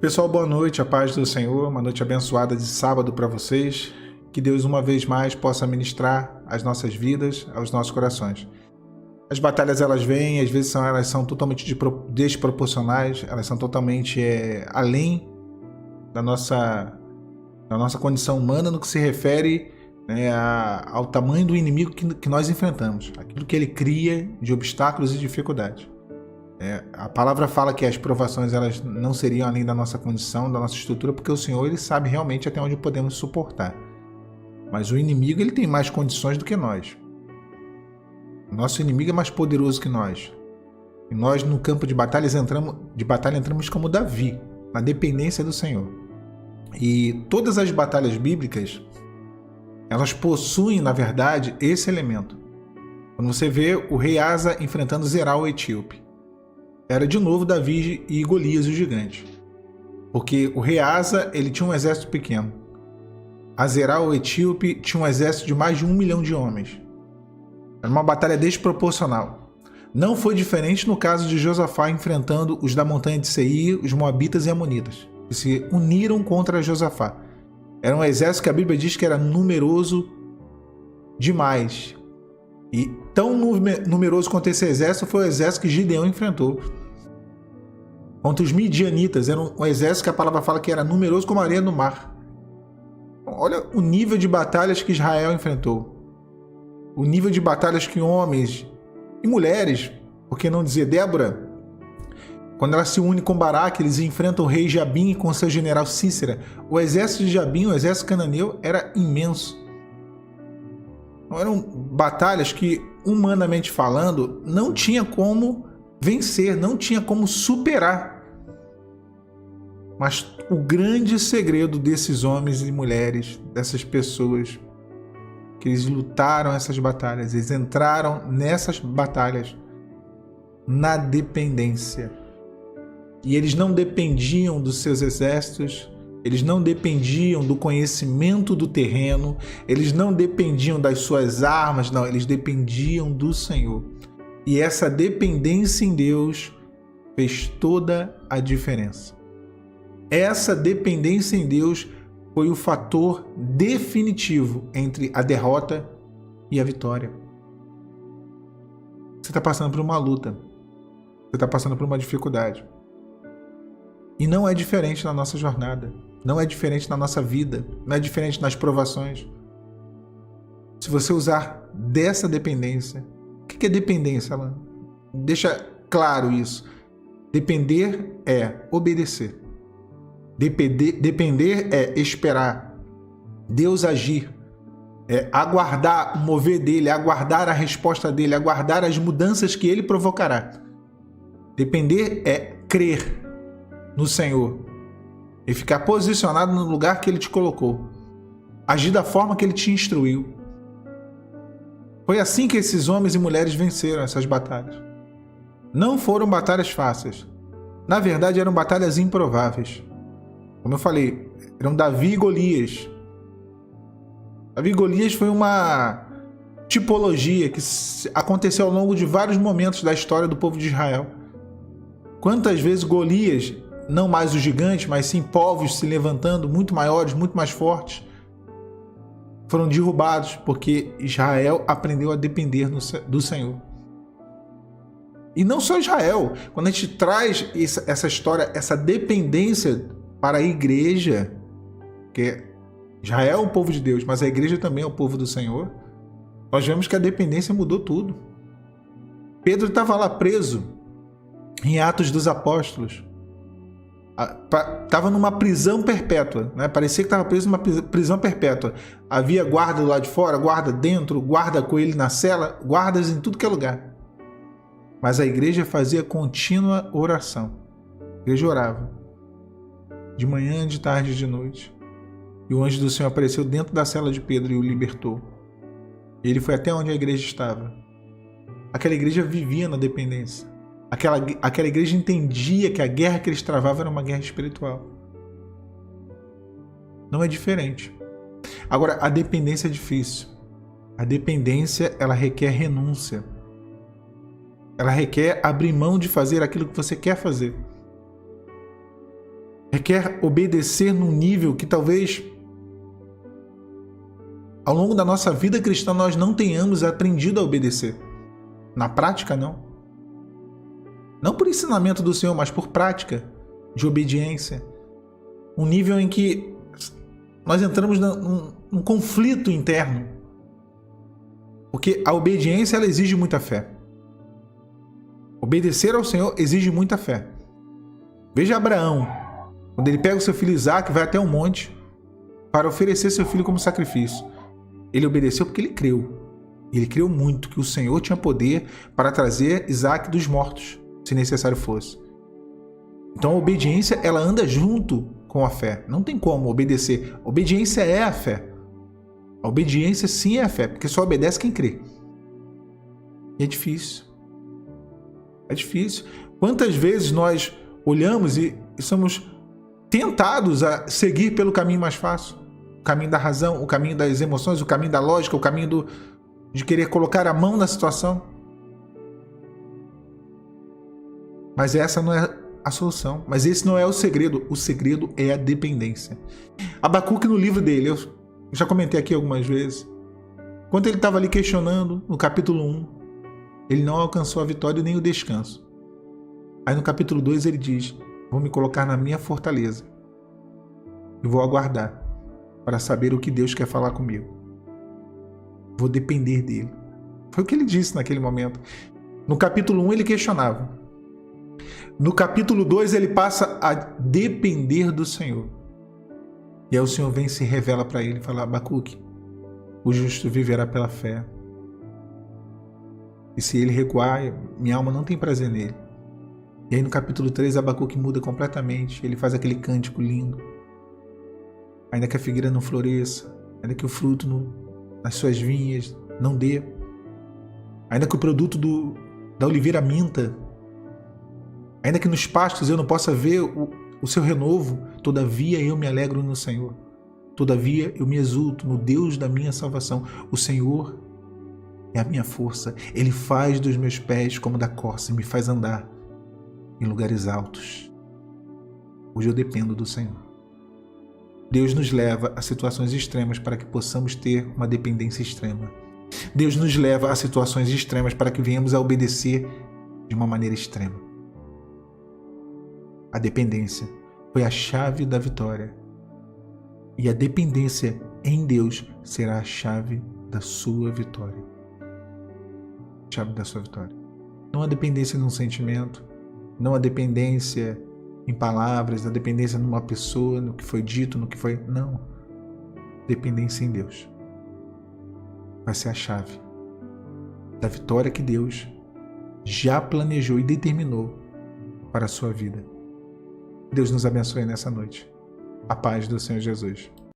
Pessoal, boa noite, a paz do Senhor, uma noite abençoada de sábado para vocês. Que Deus uma vez mais possa ministrar as nossas vidas, aos nossos corações. As batalhas elas vêm, às vezes elas são totalmente desproporcionais, elas são totalmente além da nossa condição humana no que se refere, né, ao tamanho do inimigo que nós enfrentamos, aquilo que ele cria de obstáculos e dificuldades. A palavra fala que as provações elas não seriam além da nossa condição, da nossa estrutura, porque o Senhor ele sabe realmente até onde podemos suportar. Mas o inimigo ele tem mais condições do que nós. O nosso inimigo é mais poderoso que nós. E nós no campo de batalha entramos como Davi, na dependência do Senhor. E todas as batalhas bíblicas, elas possuem, na verdade, esse elemento. Quando você vê o rei Asa enfrentando Zerau, o etíope, era de novo Davi e Golias, o gigante. Porque o rei Asa, ele tinha um exército pequeno. Zerau, o etíope, tinha um exército de mais de 1 milhão de homens. Era uma batalha desproporcional. Não foi diferente no caso de Josafá enfrentando os da montanha de Seir, os moabitas e amonitas, que se uniram contra Josafá. Era um exército que a Bíblia diz que era numeroso demais. E tão numeroso quanto esse exército foi o exército que Gideão enfrentou. Contra os midianitas, era um exército que a palavra fala que era numeroso como a areia do mar. Olha o nível de batalhas que Israel enfrentou. O nível de batalhas que homens e mulheres, por que não dizer Débora, quando ela se une com Baraque, eles enfrentam o rei Jabim com seu general Sísera. O exército de Jabim, o exército cananeu, era imenso. Eram batalhas que, humanamente falando, não tinha como vencer, não tinha como superar. Mas o grande segredo desses homens e mulheres, dessas pessoas, que eles lutaram essas batalhas, eles entraram nessas batalhas na dependência. E eles não dependiam dos seus exércitos, eles não dependiam do conhecimento do terreno, eles não dependiam das suas armas, não, eles dependiam do Senhor. E essa dependência em Deus fez toda a diferença. Essa dependência em Deus foi o fator definitivo entre a derrota e a vitória. Você está passando por uma luta, você está passando por uma dificuldade. E não é diferente na nossa jornada, não é diferente na nossa vida, não é diferente nas provações. Se você usar dessa dependência, o que é dependência, Alan? Deixa claro isso. Depender é obedecer. Depender é esperar Deus agir, é aguardar o mover dele, aguardar a resposta dele, aguardar as mudanças que ele provocará. Depender é crer no Senhor e ficar posicionado no lugar que ele te colocou, agir da forma que ele te instruiu. Foi assim que esses homens e mulheres venceram essas batalhas. Não foram batalhas fáceis. Na verdade, eram batalhas improváveis. Como eu falei, eram Davi e Golias. Davi e Golias foi uma tipologia que aconteceu ao longo de vários momentos da história do povo de Israel. Quantas vezes Golias, não mais o gigante, mas sim povos se levantando, muito maiores, muito mais fortes, foram derrubados porque Israel aprendeu a depender do Senhor. E não só Israel. Quando a gente traz essa história, essa dependência para a igreja, que Israel é o povo de Deus, mas a igreja também é o povo do Senhor, nós vemos que a dependência mudou tudo. Pedro estava lá preso em Atos dos Apóstolos. Estava numa prisão perpétua, né? Parecia que estava preso numa prisão perpétua. Havia guarda do lado de fora, guarda dentro, guarda com ele na cela, guardas em tudo que é lugar. Mas a igreja fazia contínua oração. A igreja orava. De manhã, de tarde e de noite. E o anjo do Senhor apareceu dentro da cela de Pedro e o libertou. Ele foi até onde a igreja estava. Aquela igreja vivia na dependência. Aquela igreja entendia que a guerra que eles travavam era uma guerra espiritual. Não é diferente. Agora, a dependência é difícil. A dependência, ela requer renúncia. Ela requer abrir mão de fazer aquilo que você quer fazer. requer obedecer num nível que talvez ao longo da nossa vida cristã nós não tenhamos aprendido a obedecer. Na prática, não. Não por ensinamento do Senhor, mas por prática de obediência. Um nível em que nós entramos num conflito interno. Porque a obediência, ela exige muita fé. Obedecer ao Senhor exige muita fé. Veja Abraão, quando ele pega o seu filho Isaque, vai até um monte para oferecer seu filho como sacrifício. Ele obedeceu porque ele creu. Ele creu muito que o Senhor tinha poder para trazer Isaque dos mortos, se necessário fosse. Então a obediência, ela anda junto com a fé. Não tem como obedecer. A obediência é a fé. A obediência sim é a fé, porque só obedece quem crê. E é difícil. É difícil. Quantas vezes nós olhamos e somos tentados a seguir pelo caminho mais fácil? O caminho da razão, o caminho das emoções, o caminho da lógica, o caminho de querer colocar a mão na situação. Mas essa não é a solução. Mas esse não é o segredo. O segredo é a dependência. Abacuque, no livro dele, eu já comentei aqui algumas vezes, quando ele estava ali questionando, no capítulo 1, ele não alcançou a vitória nem o descanso. Aí no capítulo 2 ele diz: vou me colocar na minha fortaleza e vou aguardar para saber o que Deus quer falar comigo. Vou depender dele. Foi o que ele disse naquele momento. No capítulo 1 ele questionava. No capítulo 2 ele passa a depender do Senhor. E aí o Senhor vem e se revela para ele e fala: Abacuque, o justo viverá pela fé. E se ele recuar, minha alma não tem prazer nele. E aí no capítulo 3 Abacuque muda completamente. Ele faz aquele cântico lindo. Ainda que a figueira não floresça, ainda que o fruto nas suas vinhas não dê, ainda que o produto da oliveira minta, ainda que nos pastos eu não possa ver o seu renovo, todavia eu me alegro no Senhor. Todavia eu me exulto no Deus da minha salvação. O Senhor é a minha força. Ele faz dos meus pés como da corça e me faz andar em lugares altos. Hoje eu dependo do Senhor. Deus nos leva a situações extremas para que possamos ter uma dependência extrema. Deus nos leva a situações extremas para que venhamos a obedecer de uma maneira extrema. A dependência foi a chave da vitória. E a dependência em Deus será a chave da sua vitória. Chave da sua vitória. Não a dependência num sentimento, não a dependência em palavras, a dependência numa pessoa, no que foi dito, no que foi... Não. Dependência em Deus. Vai ser a chave da vitória que Deus já planejou e determinou para a sua vida. Deus nos abençoe nessa noite. A paz do Senhor Jesus.